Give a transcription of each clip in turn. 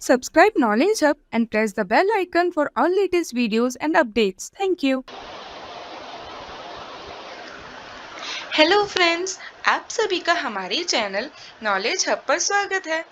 Subscribe Knowledge Hub and press the bell icon for all latest videos and updates. Thank you. Hello friends, आप सभी का हमारे channel knowledge hub पर स्वागत है।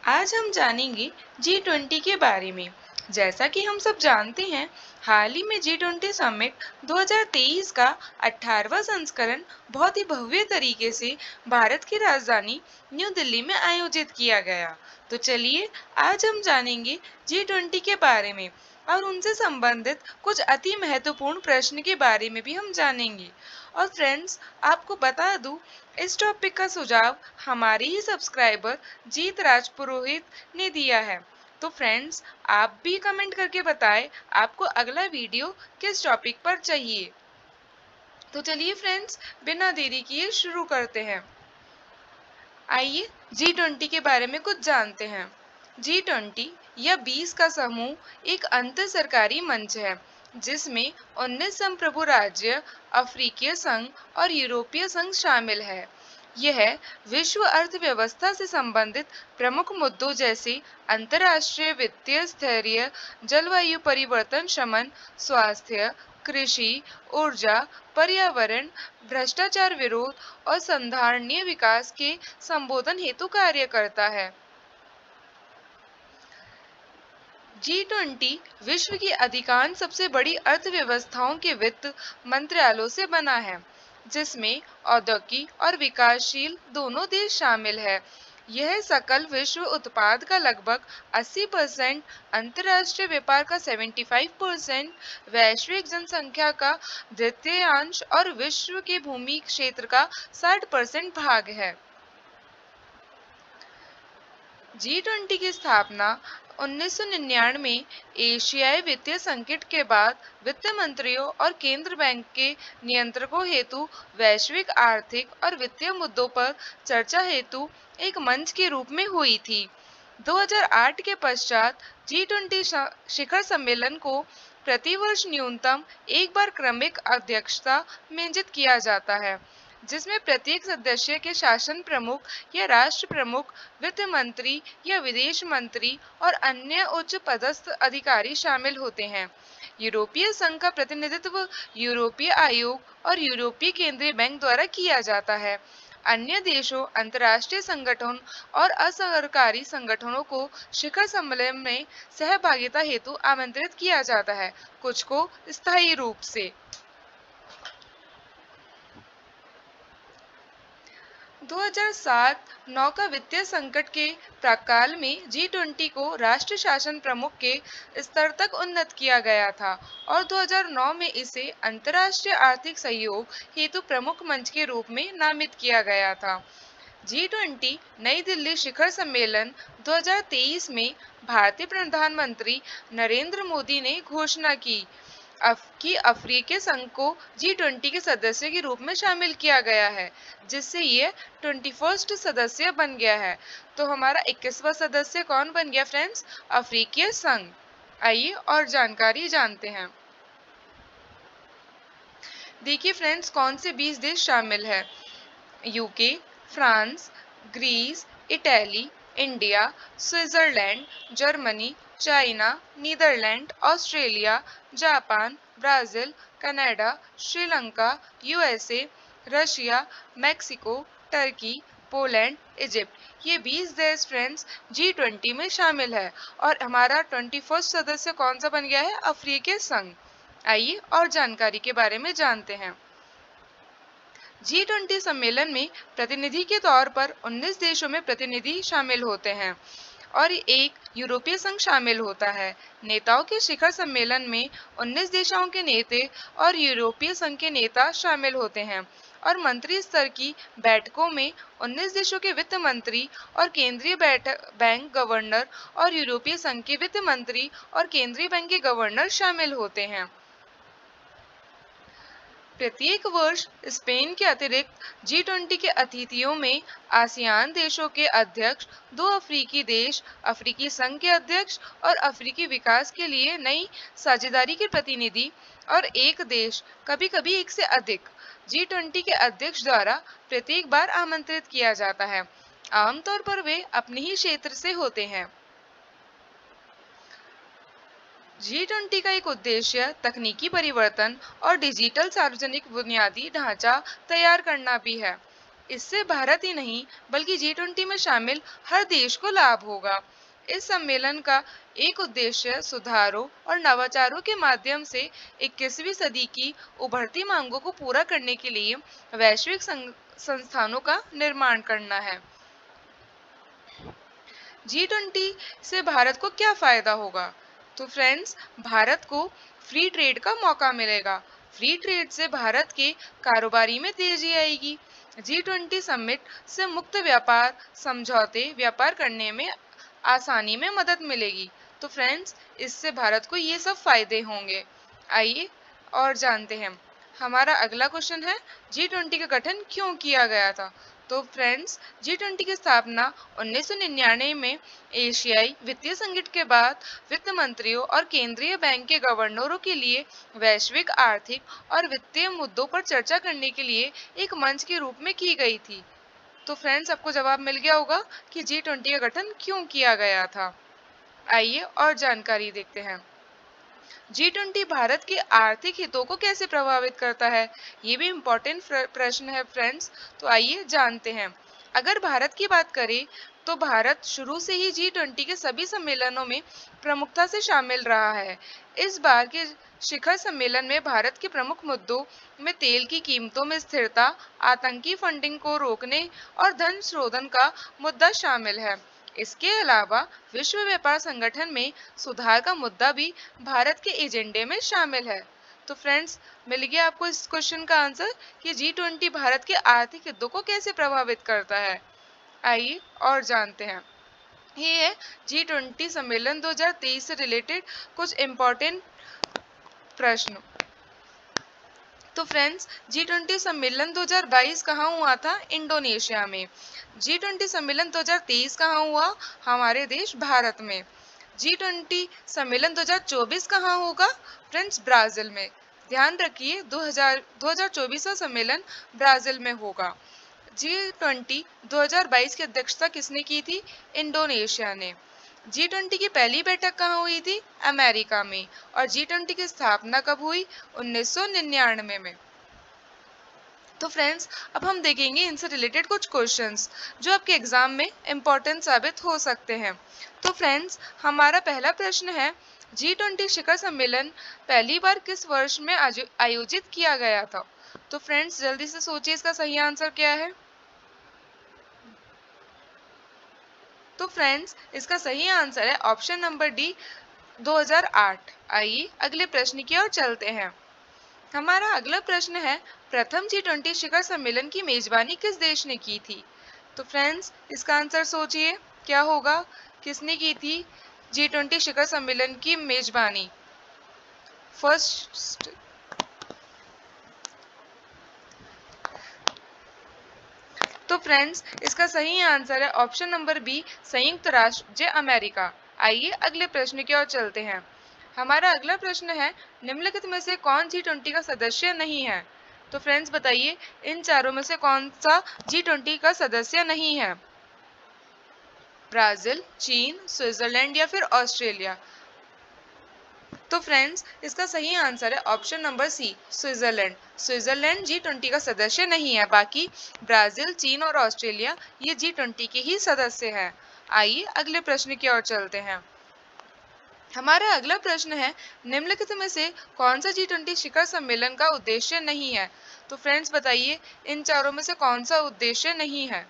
आज हम जानेंगे G20 के बारे में। जैसा कि हम सब जानते हैं, हाल ही में G20 समिट 2023 का 18वां संस्करण बहुत ही भव्य तरीके से भारत की राजधानी न्यू दिल्ली में आयोजित किया गया। तो चलिए आज हम जानेंगे G20 के बारे में और उनसे संबंधित कुछ अति महत्वपूर्ण प्रश्न के बारे में भी हम जानेंगे। और फ्रेंड्स, आपको बता दूं, इस टॉपिक का सुझाव हमारे ही सब्सक्राइबर जीत राजपुरोहित ने दिया है। तो फ्रेंड्स, आप भी कमेंट करके बताएं आपको अगला वीडियो किस टॉपिक पर चाहिए। तो चलिए फ्रेंड्स, बिना देरी किए शुरू करते हैं। आइए G20 के बारे में कुछ जानते हैं। G20 या 20 का समूह एक अंतर सरकारी मंच है जिसमें 19 संप्रभु राज्य, अफ्रीकीय संघ और यूरोपीय संघ शामिल है। यह विश्व अर्थव्यवस्था से संबंधित प्रमुख मुद्दों जैसे अंतर्राष्ट्रीय वित्तीय स्थैर्य, जलवायु परिवर्तन शमन, स्वास्थ्य, कृषि, ऊर्जा, पर्यावरण, भ्रष्टाचार विरोध और संधारणीय विकास के संबोधन हेतु कार्य करता है। G20 विश्व की अधिकांश सबसे बड़ी अर्थव्यवस्थाओं के वित्त मंत्रालयों से बना है, जिसमें औद्योगिक और विकासशील दोनों देश शामिल है। यह सकल विश्व उत्पाद का लगभग 80%, अंतर्राष्ट्रीय व्यापार का 75%, वैश्विक जनसंख्या का द्वितीयांश और विश्व के भूमि क्षेत्र का 60% भाग है। G20 की स्थापना 1999 में एशियाई वित्तीय संकट के बाद वित्त मंत्रियों और केंद्र बैंक के नियंत्रकों हेतु वैश्विक आर्थिक और वित्तीय मुद्दों पर चर्चा हेतु एक मंच के रूप में हुई थी। 2008 के पश्चात G20 शिखर सम्मेलन को प्रतिवर्ष न्यूनतम एक बार क्रमिक अध्यक्षता मंजित किया जाता है, जिसमें प्रत्येक सदस्य के शासन प्रमुख या राष्ट्र प्रमुख, वित्त मंत्री या विदेश मंत्री और अन्य उच्च पदस्थ अधिकारी शामिल होते हैं। यूरोपीय संघ का प्रतिनिधित्व यूरोपीय आयोग और यूरोपीय केंद्रीय बैंक द्वारा किया जाता है। अन्य देशों, अंतर्राष्ट्रीय संगठन और असरकारी संगठनों को शिखर सम्मेलन में सहभागिता हेतु आमंत्रित किया जाता है, कुछ को स्थायी रूप से। 2007-9 का वित्तीय संकट के प्राक्काल में G20 को राष्ट्र शासन प्रमुख के स्तर तक उन्नत किया गया था और 2009 में इसे अंतर्राष्ट्रीय आर्थिक सहयोग हेतु प्रमुख मंच के रूप में नामित किया गया था। G20 नई दिल्ली शिखर सम्मेलन 2023 में भारतीय प्रधानमंत्री नरेंद्र मोदी ने घोषणा की कि अफ्रीकी संघ को G20 के सदस्य के रूप में शामिल किया गया है, जिससे ये 21st सदस्य बन गया है। तो हमारा 21वां सदस्य कौन बन गया फ्रेंड्स? अफ्रीकी संघ। आइए और जानकारी जानते हैं। देखिए फ्रेंड्स, कौन से 20 देश शामिल है। UK, France, Greece, Italy, India, Switzerland, Germany, China, Netherland, Australia, Japan, Brazil, Canada, Sri Lanka, USA, Russia, Mexico, Turkey, Poland, Egypt. ये 20 देश फ्रेंड्स G20 में शामिल है और हमारा 21st सदस्य कौन सा बन गया है? अफ्रीकी संघ। आइए और जानकारी के बारे में जानते हैं। G20 सम्मेलन में प्रतिनिधि के तौर पर 19 देशों में प्रतिनिधि शामिल होते हैं और एक यूरोपीय संघ शामिल होता है। नेताओं के शिखर सम्मेलन में 19 देशों के नेता और यूरोपीय संघ के नेता शामिल होते हैं और मंत्री स्तर की बैठकों में 19 देशों के वित्त मंत्री और केंद्रीय बैंक गवर्नर और यूरोपीय संघ के वित्त मंत्री और केंद्रीय बैंक के गवर्नर शामिल होते हैं। प्रत्येक वर्ष स्पेन के अतिरिक्त G20 के अतिथियों में आसियान देशों के अध्यक्ष, 2 अफ्रीकी देश, अफ्रीकी संघ के अध्यक्ष और अफ्रीकी विकास के लिए नई साझेदारी के प्रतिनिधि और एक देश, कभी-कभी एक से अधिक, G20 के अध्यक्ष द्वारा प्रत्येक बार आमंत्रित किया जाता है। आमतौर पर वे अपने ही क्षेत्र से होते हैं। G20 का एक उद्देश्य तकनीकी परिवर्तन और डिजिटल सार्वजनिक बुनियादी ढांचा तैयार करना भी है। इससे भारत ही नहीं बल्कि G20 में शामिल हर देश को लाभ होगा। इस सम्मेलन का एक उद्देश्य सुधारों और नवाचारों के माध्यम से 21वीं सदी की उभरती मांगों को पूरा करने के लिए वैश्विक संस्थानों का निर्माण करना है। G20 से भारत को क्या फायदा होगा? तो फ्रेंड्स, भारत को फ्री ट्रेड का मौका मिलेगा। फ्री ट्रेड से भारत के कारोबारी में तेजी आएगी। G20 समिट से मुक्त व्यापार समझौते व्यापार करने में आसानी में मदद मिलेगी। तो फ्रेंड्स, इससे भारत को ये सब फायदे होंगे। आइए और जानते हैं। हमारा अगला क्वेश्चन है, G20 का गठन क्यों किया गया था? तो फ्रेंड्स, G20 की स्थापना 1999 में एशियाई वित्तीय संकट के बाद वित्त मंत्रियों और केंद्रीय बैंक के गवर्नरों के लिए वैश्विक आर्थिक और वित्तीय मुद्दों पर चर्चा करने के लिए एक मंच के रूप में की गई थी। तो फ्रेंड्स, आपको जवाब मिल गया होगा कि G20 का गठन क्यों किया गया था। आइए और जानकारी देखते हैं। G20 भारत के आर्थिक हितों को कैसे प्रभावित करता है? ये भी इम्पोर्टेंट प्रश्न है फ्रेंड्स। तो आइए जानते हैं। अगर भारत की बात करें तो भारत शुरू से ही G20 के सभी सम्मेलनों में प्रमुखता से शामिल रहा है। इस बार के शिखर सम्मेलन में भारत के प्रमुख मुद्दों में तेल की कीमतों में स्थिरता, आतंकी फंडिंग को रोकने और धन शोधन का मुद्दा शामिल है। इसके अलावा विश्व व्यापार संगठन में सुधार का मुद्दा भी भारत के एजेंडे में शामिल है। तो फ्रेंड्स, मिल गया आपको इस क्वेश्चन का आंसर कि G20 भारत के आर्थिक हितों को कैसे प्रभावित करता है। आइए और जानते हैं। ये है G20 सम्मेलन 2023 से रिलेटेड कुछ इम्पोर्टेंट प्रश्न। तो फ्रेंड्स, G20 सम्मेलन 2022 कहाँ हुआ था? इंडोनेशिया में। G20 सम्मेलन 2023 कहाँ हुआ? हमारे देश भारत में। G20 सम्मेलन 2024 कहाँ होगा? फ्रेंड्स, ब्राजील में। ध्यान रखिए, 2024 सम्मेलन ब्राजील में होगा। G20 2022 की अध्यक्षता किसने की थी? इंडोनेशिया ने। G20 की पहली बैठक कहाँ हुई थी? अमेरिका में। और G20 की स्थापना कब हुई? 1999 में। तो फ्रेंड्स, अब हम देखेंगे इनसे रिलेटेड कुछ क्वेश्चंस जो आपके एग्जाम में इम्पोर्टेंट साबित हो सकते हैं। तो फ्रेंड्स, हमारा पहला प्रश्न है, G20 शिखर सम्मेलन पहली बार किस वर्ष में आयोजित किया गया था? तो फ्रेंड्स, जल्दी से सोचिए इसका सही आंसर क्या है। तो फ्रेंड्स, इसका सही आंसर है ऑप्शन नंबर डी, 2008। आइए अगले प्रश्न की ओर चलते हैं। हमारा अगला प्रश्न है, प्रथम G20 शिखर सम्मेलन की मेजबानी किस देश ने की थी? तो फ्रेंड्स, इसका आंसर सोचिए क्या होगा? किसने की थी G20 शिखर सम्मेलन की मेजबानी? फर्स्ट तो फ्रेंड्स, इसका सही आंसर है ऑप्शन नंबर बी, संयुक्त राज्य अमेरिका। आइए अगले प्रश्न की ओर चलते हैं। हमारा अगला प्रश्न है, निम्नलिखित में से कौन G20 का सदस्य नहीं है? तो फ्रेंड्स, बताइए इन चारों में से कौन सा G20 का सदस्य नहीं है? ब्राजील, चीन, स्विट्जरलैंड या फिर ऑस्ट्रेलिया? तो फ्रेंड्स, इसका सही आंसर है option number C, Switzerland. Switzerland G20 का सदस्य नहीं है, बाकी ब्राजील, चीन और ऑस्ट्रेलिया ये G20 के ही सदस्य हैं। आइए अगले प्रश्न की ओर चलते हैं। हमारा अगला प्रश्न है, निम्नलिखित में से कौन सा G20 शिखर सम्मेलन का उद्देश्य नहीं है? तो फ्रेंड्स, बताइए इन चारों में से कौन सा उद्देश्य नहीं है?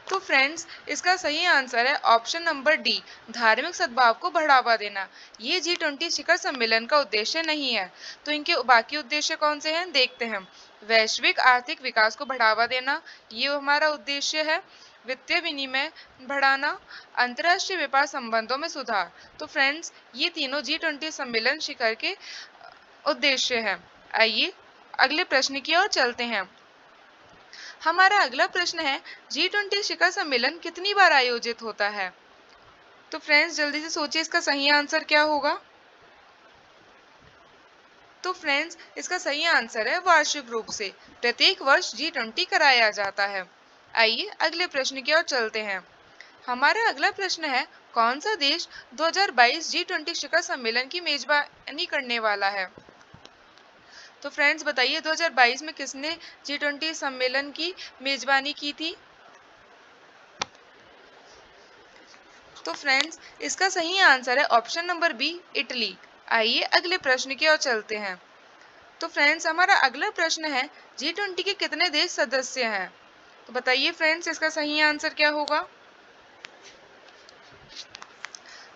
तो फ्रेंड्स, इसका सही आंसर है ऑप्शन नंबर डी, धार्मिक सद्भाव को बढ़ावा देना। ये G20 शिखर सम्मेलन का उद्देश्य नहीं है। तो इनके बाकी उद्देश्य कौन से हैं, देखते हैं। वैश्विक आर्थिक विकास को बढ़ावा देना, ये हमारा उद्देश्य है। वित्तीय विनिमय बढ़ाना, अंतर्राष्ट्रीय व्यापार संबंधों में सुधार। तो फ्रेंड्स, ये तीनों G20 सम्मेलन शिखर के उद्देश्य हैं। आइए अगले प्रश्न की ओर चलते हैं। हमारा अगला प्रश्न है, G20 शिखर सम्मेलन कितनी बार आयोजित होता है? तो फ्रेंड्स, जल्दी से सोचिए इसका सही आंसर क्या होगा। तो फ्रेंड्स, इसका सही आंसर है वार्षिक रूप से। प्रत्येक वर्ष G20 कराया जाता है। आइए अगले प्रश्न की ओर चलते हैं। हमारा अगला प्रश्न है, कौन सा देश 2022 G20 शिखर सम्मेलन की मेजबानी करने वाला है? तो फ्रेंड्स बताइए 2022 में किसने G20 सम्मेलन की मेजबानी की थी? तो फ्रेंड्स इसका सही आंसर है ऑप्शन नंबर बी, इटली। आइए अगले प्रश्न की ओर चलते हैं। तो फ्रेंड्स हमारा अगला प्रश्न है, G20 के कितने देश सदस्य हैं? तो बताइए फ्रेंड्स इसका सही आंसर क्या होगा?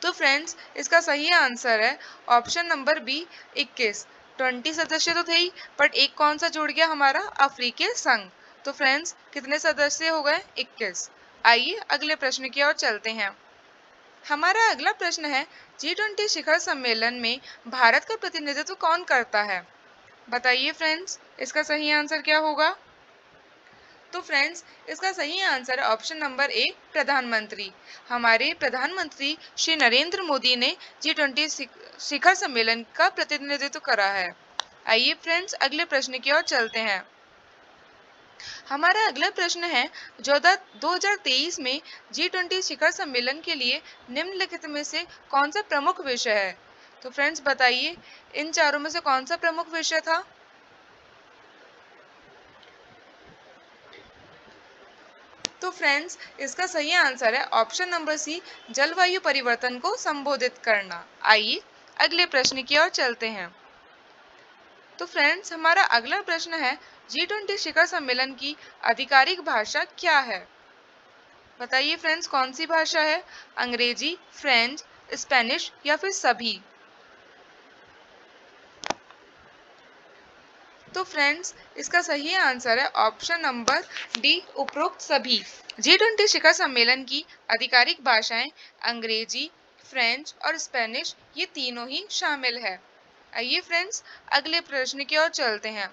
तो फ्रेंड्स इसका सही आंसर है ऑप्शन नंबर बी, 21। 20 सदस्य तो थे ही, बट एक कौन सा जुड़ गया हमारा, अफ्रीकी संघ। तो फ्रेंड्स कितने सदस्य हो गए, 21। आइए अगले प्रश्न की ओर चलते हैं। हमारा अगला प्रश्न है, G20 शिखर सम्मेलन में भारत का प्रतिनिधित्व कौन करता है? बताइए फ्रेंड्स इसका सही आंसर क्या होगा? तो फ्रेंड्स इसका सही आंसर है ऑप्शन नंबर ए, प्रधानमंत्री। हमारे प्रधानमंत्री श्री नरेंद्र मोदी ने G20 शिखर सम्मेलन का प्रतिनिधित्व करा है। आइए फ्रेंड्स अगले प्रश्न की ओर चलते हैं। हमारा अगला प्रश्न है, 2023 में G20 शिखर सम्मेलन के लिए निम्नलिखित में से कौन सा प्रमुख विषय है? तो फ्रेंड्स बताइए इन चारों में से कौन सा प्रमुख विषय था? तो फ्रेंड्स इसका सही आंसर है ऑप्शन नंबर सी, जलवायु परिवर्तन को संबोधित करना। आइए अगले प्रश्न की ओर चलते हैं। तो फ्रेंड्स हमारा अगला प्रश्न है, G20 शिखर सम्मेलन की आधिकारिक भाषा क्या है? बताइए फ्रेंड्स कौन सी भाषा है? अंग्रेजी, फ्रेंच, स्पेनिश या फिर सभी? तो फ्रेंड्स इसका सही आंसर है ऑप्शन नंबर डी, उपरोक्त सभी। G20 शिखर सम्मेलन की आधिकारिक भाषाएं अंग्रेजी, फ्रेंच और स्पेनिश ये तीनों ही शामिल है। आइए फ्रेंड्स अगले प्रश्न की ओर चलते हैं।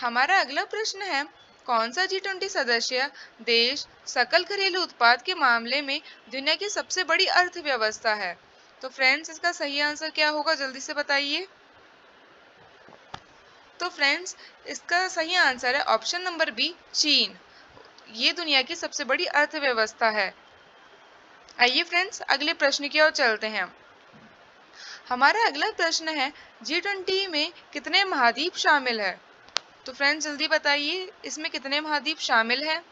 हमारा अगला प्रश्न है, कौन सा G20 सदस्य देश सकल घरेलू उत्पाद के मामले में दुनिया की सबसे बड़ी अर्थव्यवस्था है? तो फ्रेंड्स इसका सही आंसर क्या होगा, जल्दी से बताइए। तो फ्रेंड्स इसका सही आंसर है ऑप्शन नंबर बी, चीन। ये दुनिया की सबसे बड़ी अर्थव्यवस्था है। आइए फ्रेंड्स अगले प्रश्न की ओर चलते हैं। हमारा अगला प्रश्न है, G20 में कितने महाद्वीप शामिल है? तो फ्रेंड्स जल्दी बताइए इसमें कितने महाद्वीप शामिल हैं?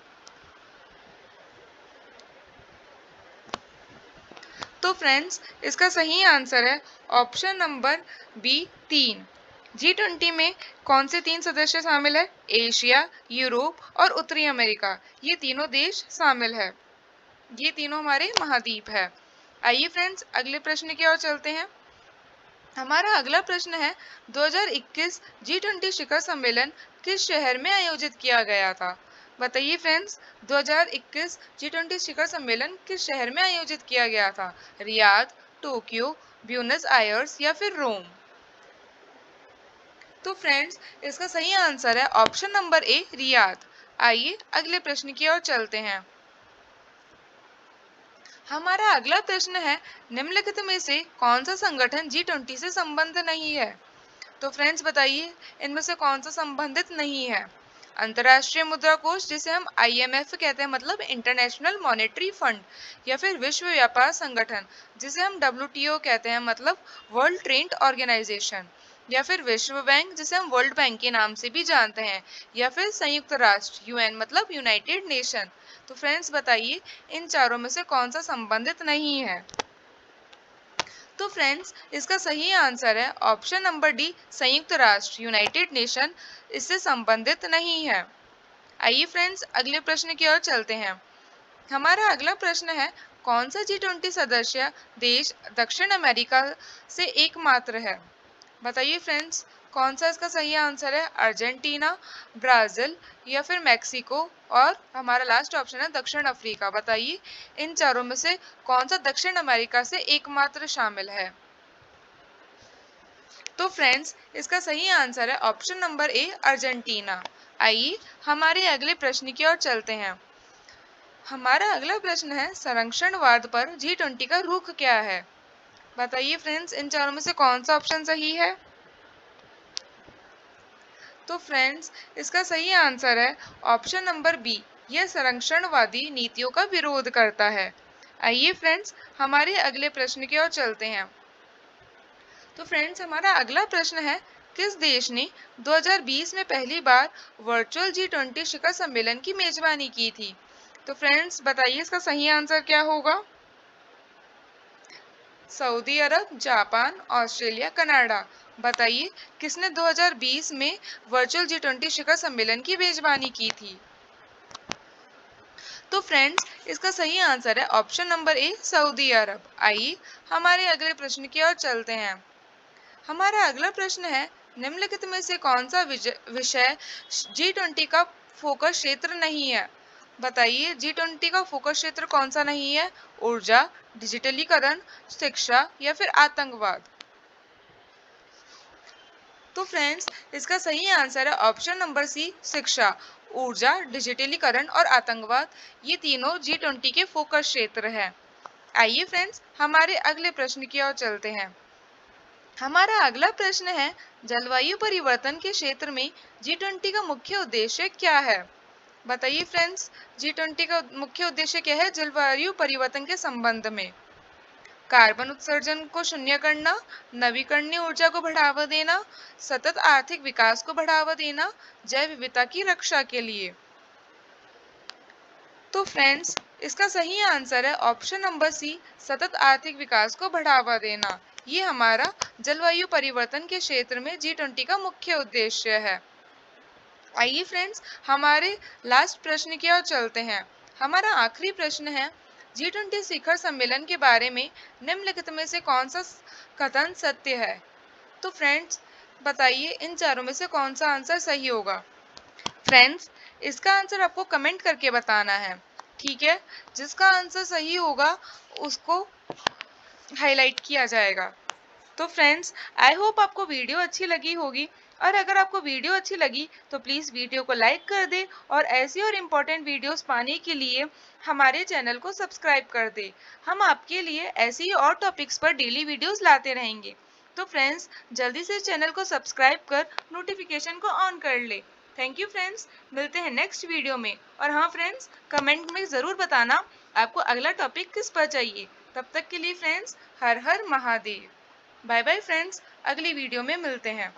तो फ्रेंड्स इसका सही आंसर है ऑप्शन नंबर बी, 3। G20 में कौन से 3 सदस्य शामिल है? एशिया, यूरोप और उत्तरी अमेरिका, ये तीनों देश शामिल है। ये तीनों हमारे महाद्वीप है। आइए फ्रेंड्स अगले प्रश्न की ओर चलते हैं। हमारा अगला प्रश्न है, 2021 G20 शिखर सम्मेलन किस शहर में आयोजित किया गया था? बताइए फ्रेंड्स 2021 G20 शिखर सम्मेलन किस शहर में आयोजित किया गया था? रियाद, टोक्यो, ब्यूनस आयर्स या फिर रोम? तो फ्रेंड्स इसका सही आंसर है ऑप्शन नंबर ए, रियाद। आइए अगले प्रश्न की ओर चलते हैं। हमारा अगला प्रश्न है, निम्नलिखित में से कौन सा संगठन G20 से संबंध नहीं है? तो फ्रेंड्स बताइए इनमें से कौन सा संबंधित नहीं है? अंतर्राष्ट्रीय मुद्रा कोष जिसे हम IMF कहते हैं, मतलब इंटरनेशनल मॉनेटरी फंड, या फिर विश्व व्यापार संगठन जिसे हम WTO कहते हैं, मतलब वर्ल्ड ट्रेड ऑर्गेनाइजेशन, या फिर विश्व बैंक जिसे हम वर्ल्ड बैंक के नाम से भी जानते हैं, या फिर संयुक्त राष्ट्र UN मतलब यूनाइटेड नेशन। तो फ्रेंड्स बताइए इन चारों में से कौन सा संबंधित नहीं है? तो फ्रेंड्स इसका सही आंसर है ऑप्शन नंबर डी, संयुक्त राष्ट्र यूनाइटेड नेशन इससे संबंधित नहीं है। आइए फ्रेंड्स अगले प्रश्न की ओर चलते हैं। हमारा अगला प्रश्न है, कौन सा G20 सदस्य देश दक्षिण अमेरिका से एकमात्र है? बताइए फ्रेंड्स कौन सा इसका सही आंसर है? अर्जेंटीना, ब्राजील या फिर मैक्सिको, और हमारा लास्ट ऑप्शन है दक्षिण अफ्रीका। बताइए इन चारों में से कौन सा दक्षिण अमेरिका से एकमात्र शामिल है? तो फ्रेंड्स इसका सही आंसर है ऑप्शन नंबर ए, अर्जेंटीना। आइए हमारे अगले प्रश्न की ओर चलते हैं। हमारा अगला प्रश्न है, संरक्षणवाद पर G20 का रुख क्या है? बताइए फ्रेंड्स इन चारों में से कौन सा ऑप्शन सही है? तो फ्रेंड्स इसका सही आंसर है ऑप्शन नंबर बी, यह संरक्षणवादी नीतियों का विरोध करता है। आइए फ्रेंड्स, हमारे अगले प्रश्न की ओर चलते हैं। तो फ्रेंड्स, हमारा अगला प्रश्न है, किस देश ने 2020 में पहली बार वर्चुअल G20 शिखर सम्मेलन की मेजबानी की थी? तो फ्रेंड्स, बताइए इसका सही आंसर क्या होगा? सऊदी अरब, जापान, ऑस्ट्रेलिया, कनाडा। बताइए किसने 2020 में वर्चुअल G20 शिखर सम्मेलन की मेजबानी की थी? तो फ्रेंड्स, इसका सही आंसर है ऑप्शन नंबर ए, सऊदी अरब। आइए हमारे अगले प्रश्न की ओर चलते हैं। हमारा अगला प्रश्न है, निम्नलिखित में से कौन सा विषय G20 का फोकस क्षेत्र नहीं है? बताइए G20 का फोकस क्षेत्र कौन सा नहीं है? ऊर्जा, डिजिटलीकरण, शिक्षा या फिर आतंकवाद। तो फ्रेंड्स, इसका सही आंसर है ऑप्शन नंबर सी, शिक्षा। ऊर्जा, डिजिटलीकरण और आतंकवाद, ये तीनों G20 के फोकस क्षेत्र है। आइए फ्रेंड्स, हमारे अगले प्रश्न की ओर चलते हैं। हमारा अगला प्रश्न है, जलवायु परिवर्तन के क्षेत्र में G20 का मुख्य उद्देश्य क्या है? बताइए फ्रेंड्स, G20 का मुख्य उद्देश्य क्या है जलवायु परिवर्तन के संबंध में? कार्बन उत्सर्जन को शून्य करना, नवीकरणीय ऊर्जा को बढ़ावा देना, सतत आर्थिक विकास को बढ़ावा देना, जैव विविधता की रक्षा के लिए। तो फ्रेंड्स, इसका सही आंसर है ऑप्शन नंबर सी, सतत आर्थिक विकास को बढ़ावा देना। ये हमारा जलवायु परिवर्तन के क्षेत्र में G20 का मुख्य उद्देश्य है। आइए फ्रेंड्स, हमारे लास्ट प्रश्न की ओर चलते हैं। हमारा आखिरी प्रश्न है, G20 शिखर सम्मेलन के बारे में निम्नलिखित में से कौन सा कथन सत्य है? तो फ्रेंड्स, बताइए इन चारों में से कौन सा आंसर सही होगा? फ्रेंड्स, इसका आंसर आपको कमेंट करके बताना है, ठीक है? जिसका आंसर सही होगा उसको हाईलाइट किया जाएगा। तो फ्रेंड्स, आई होप आपको वीडियो अच्छी लगी होगी, और अगर आपको वीडियो अच्छी लगी तो प्लीज़ वीडियो को लाइक कर दे, और ऐसी और इम्पोर्टेंट वीडियोस पाने के लिए हमारे चैनल को सब्सक्राइब कर दे। हम आपके लिए ऐसी ही और टॉपिक्स पर डेली वीडियोस लाते रहेंगे। तो फ्रेंड्स, जल्दी से चैनल को सब्सक्राइब कर नोटिफिकेशन को ऑन कर ले। थैंक यू फ्रेंड्स, मिलते हैं नेक्स्ट वीडियो में। और हाँ फ्रेंड्स, कमेंट में ज़रूर बताना आपको अगला टॉपिक किस पर चाहिए। तब तक के लिए फ्रेंड्स, हर हर महादेव। बाय बाय फ्रेंड्स, अगली वीडियो में मिलते हैं।